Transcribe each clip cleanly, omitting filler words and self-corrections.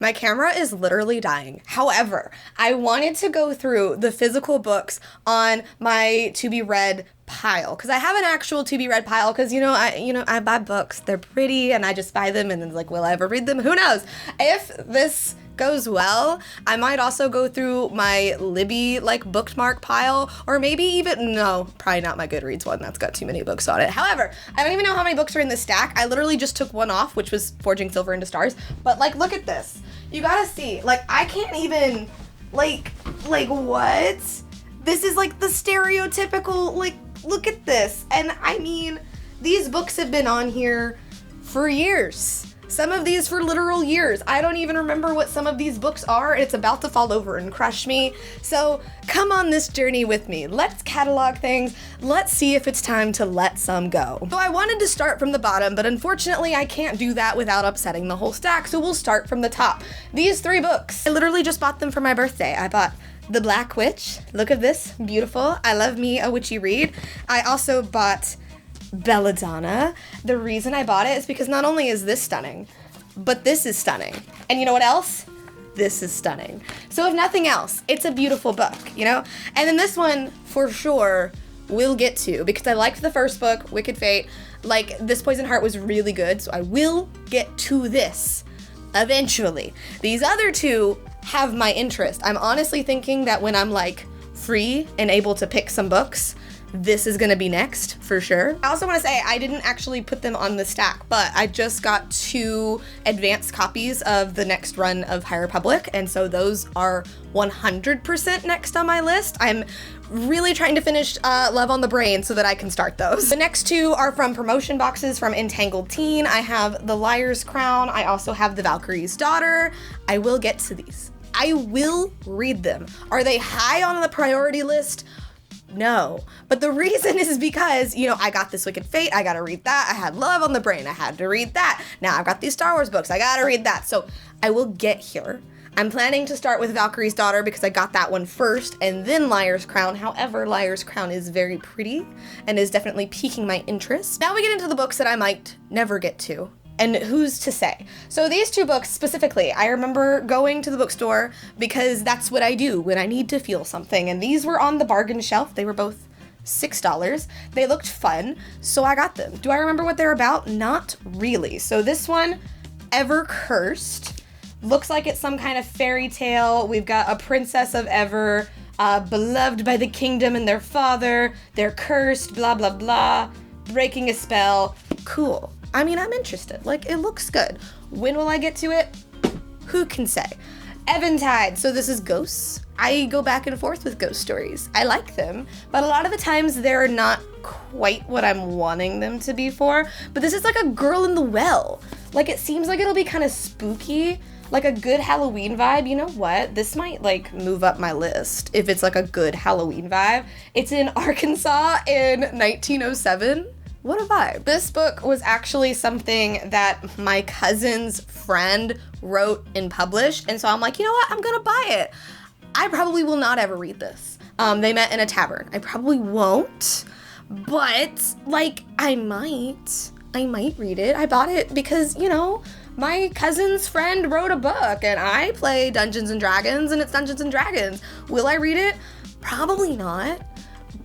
My camera is literally dying. However, I wanted to go through the physical books on my to be read pile because I have an actual to be read pile because I buy books. They're pretty and I just buy them and then like, will I ever read them? Who knows? If this goes well, I might also go through my Libby like bookmark pile, or maybe even, no, probably not my Goodreads one. That's got too many books on it. However, I don't even know how many books are in this stack. I literally just took one off, which was Forging Silver into Stars. But like, look at this. You gotta see, like, I can't even, like what? This is like the stereotypical, like, look at this. And I mean, these books have been on here for years. Some of these for literal years. I don't even remember what some of these books are. It's about to fall over and crush me. So come on this journey with me. Let's catalog things. Let's see if it's time to let some go. So I wanted to start from the bottom, but unfortunately I can't do that without upsetting the whole stack. So we'll start from the top. These 3 books, I literally just bought them for my birthday. I bought The Black Witch. Look at this, beautiful. I love me a witchy read. I also bought Belladonna. The reason I bought it is because not only is this stunning, but this is stunning. And you know what else? This is stunning. So if nothing else, it's a beautiful book, you know? And then this one, for sure, we'll get to, because I liked the first book, Wicked Fate. Like, This Poison Heart was really good, so I will get to this eventually. These other 2 have my interest. I'm honestly thinking that when I'm like free and able to pick some books, this is gonna be next for sure. I also wanna say I didn't actually put them on the stack, but I just got 2 advanced copies of the next run of High Republic, and so those are 100% next on my list. I'm really trying to finish Love on the Brain so that I can start those. The next 2 are from promotion boxes from Entangled Teen. I have The Liar's Crown. I also have The Valkyrie's Daughter. I will get to these. I will read them. Are they high on the priority list? No. But the reason is because, I got this Wicked Fate, I gotta read that. I had Love on the Brain, I had to read that. Now I've got these Star Wars books, I gotta read that. So I will get here. I'm planning to start with Valkyrie's Daughter because I got that one first and then Liar's Crown. However, Liar's Crown is very pretty and is definitely piquing my interest. Now we get into the books that I might never get to. And who's to say? So these 2 books specifically, I remember going to the bookstore because that's what I do when I need to feel something. And these were on the bargain shelf. They were both $6. They looked fun, so I got them. Do I remember what they're about? Not really. So this one, Ever Cursed, looks like it's some kind of fairy tale. We've got a princess of Ever, beloved by the kingdom and their father. They're cursed, blah, blah, blah, breaking a spell. Cool. I mean, I'm interested. Like, it looks good. When will I get to it? Who can say? Eventide. So this is ghosts. I go back and forth with ghost stories. I like them, but a lot of the times they're not quite what I'm wanting them to be for. But this is like a girl in the well. Like, it seems like it'll be kind of spooky, like a good Halloween vibe. You know what? This might like move up my list if it's like a good Halloween vibe. It's in Arkansas in 1907. What a vibe. This book was actually something that my cousin's friend wrote and published. And so I'm like, you know what? I'm gonna buy it. I probably will not ever read this. They met in a tavern. I probably won't, but like I might read it. I bought it because, my cousin's friend wrote a book and I play Dungeons and Dragons and it's Dungeons and Dragons. Will I read it? Probably not.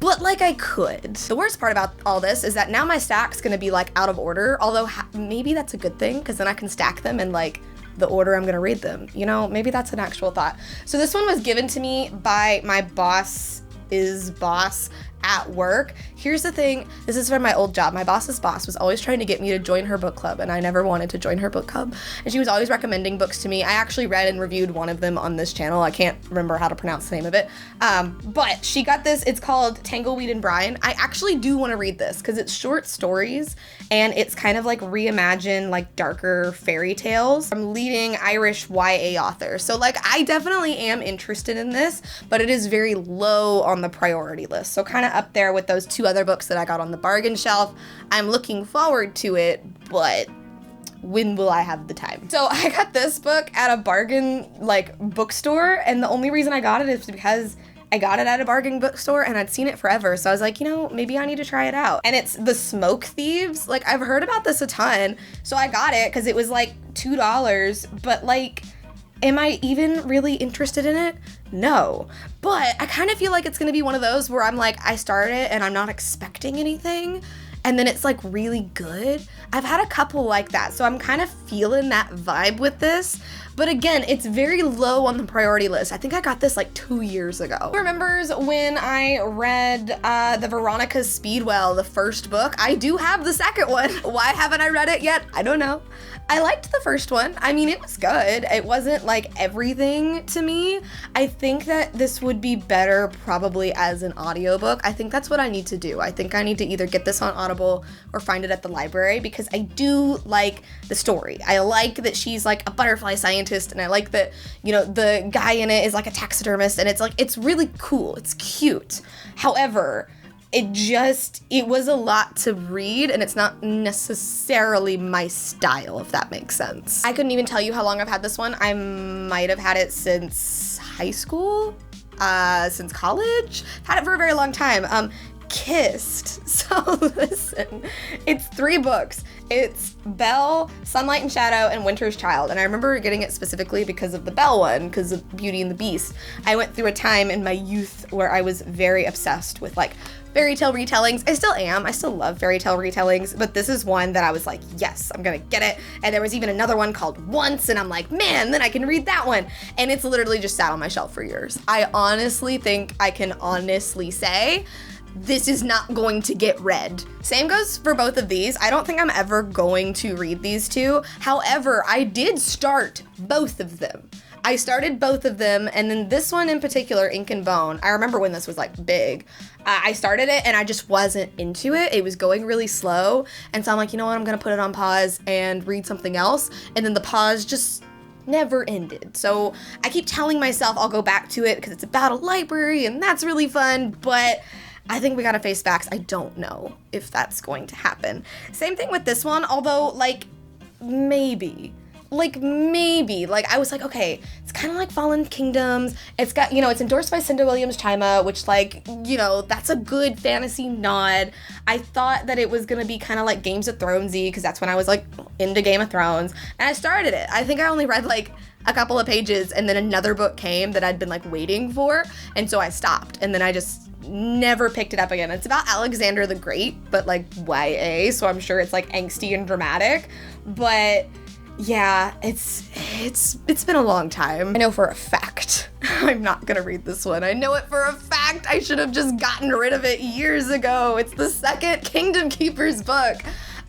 But like I could. The worst part about all this is that now my stack's gonna be like out of order, although maybe that's a good thing because then I can stack them in like the order I'm gonna read them. Maybe that's an actual thought. So this one was given to me by my boss's boss at work. Here's the thing, this is from my old job. My boss's boss was always trying to get me to join her book club, and I never wanted to join her book club. And she was always recommending books to me. I actually read and reviewed one of them on this channel. I can't remember how to pronounce the name of it. But she got this, it's called Tangleweed and Brine. I actually do want to read this because it's short stories and it's kind of like reimagined, like darker fairy tales from leading Irish YA author. So like I definitely am interested in this, but it is very low on the priority list. So kind of up there with those 2 other books that I got on the bargain shelf. I'm looking forward to it, but when will I have the time? So I got this book at a bargain bookstore, and the only reason I got it is because I got it at a bargain bookstore and I'd seen it forever. So I was like, maybe I need to try it out. And it's The Smoke Thieves. Like, I've heard about this a ton. So I got it because it was like $2, but like Am I even really interested in it? No. But I kind of feel like it's going to be one of those where I'm like, I start it and I'm not expecting anything, and then it's like really good. I've had a couple like that, so I'm kind of feeling that vibe with this. But again, it's very low on the priority list. I think I got this like 2 years ago. Who remembers when I read the Veronica Speedwell, the first book? I do have the second one. Why haven't I read it yet? I don't know. I liked the first one. I mean, it was good. It wasn't like everything to me. I think that this would be better probably as an audiobook. I think that's what I need to do. I think I need to either get this on Audible or find it at the library, because I do like the story. I like that she's like a butterfly scientist, and I like that, you know, the guy in it is like a taxidermist, and it's like, it's really cool. It's cute. However, it was a lot to read, and it's not necessarily my style, if that makes sense. I couldn't even tell you how long I've had this one. I might have had it since high school, since college. Had it for a very long time. Kissed. So listen, it's 3 books. It's Belle, Sunlight and Shadow, and Winter's Child. And I remember getting it specifically because of the Belle one, because of Beauty and the Beast. I went through a time in my youth where I was very obsessed with like fairy tale retellings. I still am. I still love fairy tale retellings, but this is one that I was like, yes, I'm gonna get it. And there was even another one called Once, and I'm like, man, then I can read that one. And it's literally just sat on my shelf for years. I honestly think I can honestly say this is not going to get read. Same goes for both of these. I don't think I'm ever going to read these 2. However, I did start both of them. I started both of them, and then this one in particular, Ink and Bone, I remember when this was like big. I started it and I just wasn't into it. It was going really slow, and so I'm like, you know what, I'm gonna put it on pause and read something else, and then the pause just never ended. So I keep telling myself I'll go back to it because it's about a library and that's really fun, but I think we gotta face facts. I don't know if that's going to happen. Same thing with this one, although like maybe. Like I was like, okay, it's kind of like Fallen Kingdoms. It's got, you know, it's endorsed by Cinda Williams Chima, which like, you know, that's a good fantasy nod. I thought that it was gonna be kind of like Games of Thronesy, because that's when I was like into Game of Thrones, and I started it. I think I only read like a couple of pages, and then another book came that I'd been like waiting for, and so I stopped, and then I just never picked it up again. It's about Alexander the Great, but like YA, so I'm sure it's like angsty and dramatic, but yeah, it's been a long time. I know for a fact I'm not gonna read this one. I know it for a fact. I should have just gotten rid of it years ago. It's the second Kingdom Keepers book.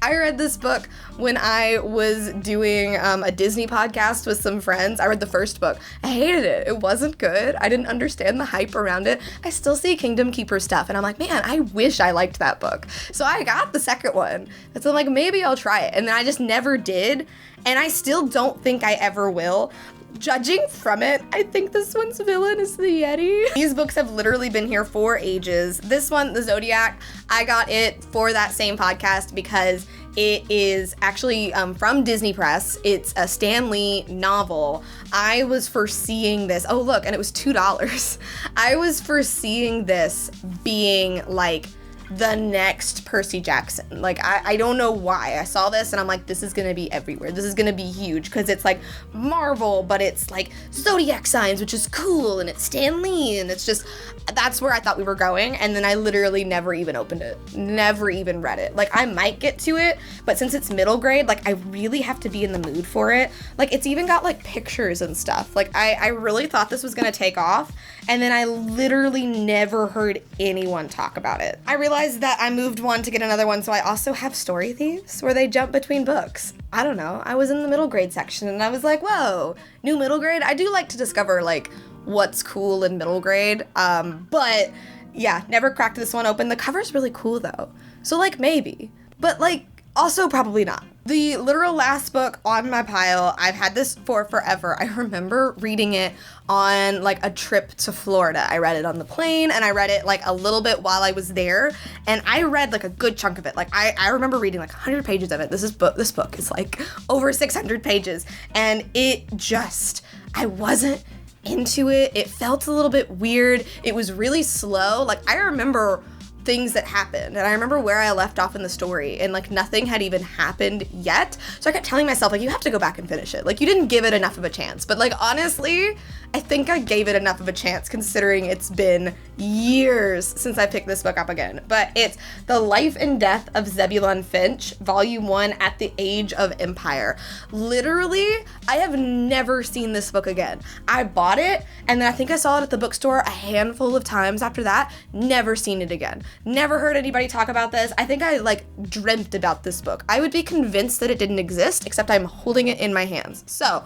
I read this book when I was doing a Disney podcast with some friends. I read the first book. I hated it. It wasn't good. I didn't understand the hype around it. I still see Kingdom Keeper stuff, and I'm like, man, I wish I liked that book. So I got the second one. And so I'm like, maybe I'll try it. And then I just never did. And I still don't think I ever will. Judging from it, I think this one's villain is the Yeti. These books have literally been here for ages. This one, The Zodiac, I got it for that same podcast because it is actually from Disney Press. It's a Stan Lee novel. I was foreseeing this. Oh, look, and it was $2. I was foreseeing this being like the next Percy Jackson. Like, I don't know why. I saw this and I'm like, this is gonna be everywhere. This is gonna be huge because it's like Marvel, but it's like zodiac signs, which is cool, and it's Stan Lee, and it's just, that's where I thought we were going. And then I literally never even opened it, never even read it. Like, I might get to it, but since it's middle grade, like, I really have to be in the mood for it. Like, it's even got like pictures and stuff. Like, I really thought this was gonna take off, and then I literally never heard anyone talk about it. I realized that I moved one to get another one, so I also have Story Thieves, where they jump between books. I don't know, I was in the middle grade section, and I was like, whoa, new middle grade? I do like to discover, like, what's cool in middle grade, but yeah, never cracked this one open. The cover's really cool, though, so, like, maybe, but, like, also probably not. The literal last book on my pile, I've had this for forever. I remember reading it on like a trip to Florida. I read it on the plane, and I read it like a little bit while I was there, and I read like a good chunk of it. Like I remember reading like 100 pages of it. This book is like over 600 pages, and it just, I wasn't into it. It felt a little bit weird. It was really slow. Like, I remember things that happened, and I remember where I left off in the story, and like nothing had even happened yet. So I kept telling myself, like, you have to go back and finish it. Like, you didn't give it enough of a chance. But like, honestly, I think I gave it enough of a chance considering it's been years since I picked this book up again. But it's The Life and Death of Zebulon Finch, Volume 1, At the Age of Empire. Literally, I have never seen this book again. I bought it, and then I think I saw it at the bookstore a handful of times after that. Never seen it again. Never heard anybody talk about this. I think I like dreamt about this book. I would be convinced that it didn't exist, except I'm holding it in my hands. So,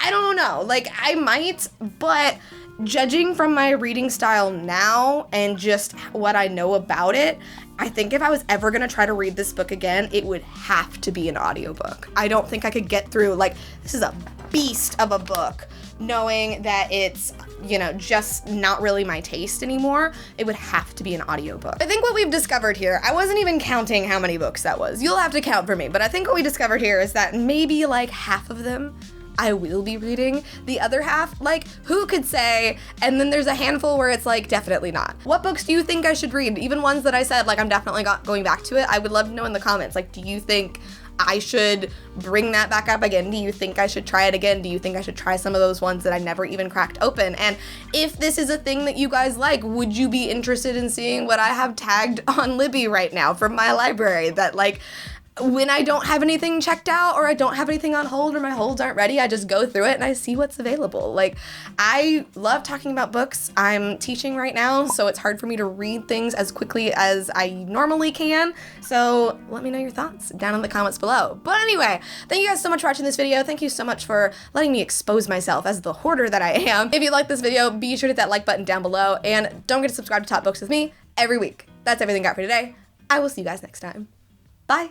I don't know, like I might, but judging from my reading style now and just what I know about it, I think if I was ever gonna try to read this book again, it would have to be an audiobook. I don't think I could get through, like, this is a beast of a book, knowing that it's, you know, just not really my taste anymore. It would have to be an audiobook. I think what we've discovered here, I wasn't even counting how many books that was. You'll have to count for me, but I think what we discovered here is that maybe like half of them I will be reading. The other half, like, who could say? And then there's a handful where it's like, definitely not. What books do you think I should read? Even ones that I said, like, I'm definitely going back to it. I would love to know in the comments, like, do you think I should bring that back up again? Do you think I should try it again? Do you think I should try some of those ones that I never even cracked open? And if this is a thing that you guys like, would you be interested in seeing what I have tagged on Libby right now from my library that, like, when I don't have anything checked out or I don't have anything on hold or my holds aren't ready, I just go through it and I see what's available. Like, I love talking about books. I'm teaching right now, so it's hard for me to read things as quickly as I normally can. So let me know your thoughts down in the comments below. But anyway, thank you guys so much for watching this video. Thank you so much for letting me expose myself as the hoarder that I am. If you like this video, be sure to hit that like button down below and don't forget to subscribe to Top Books with me every week. That's everything I got for today. I will see you guys next time. Bye.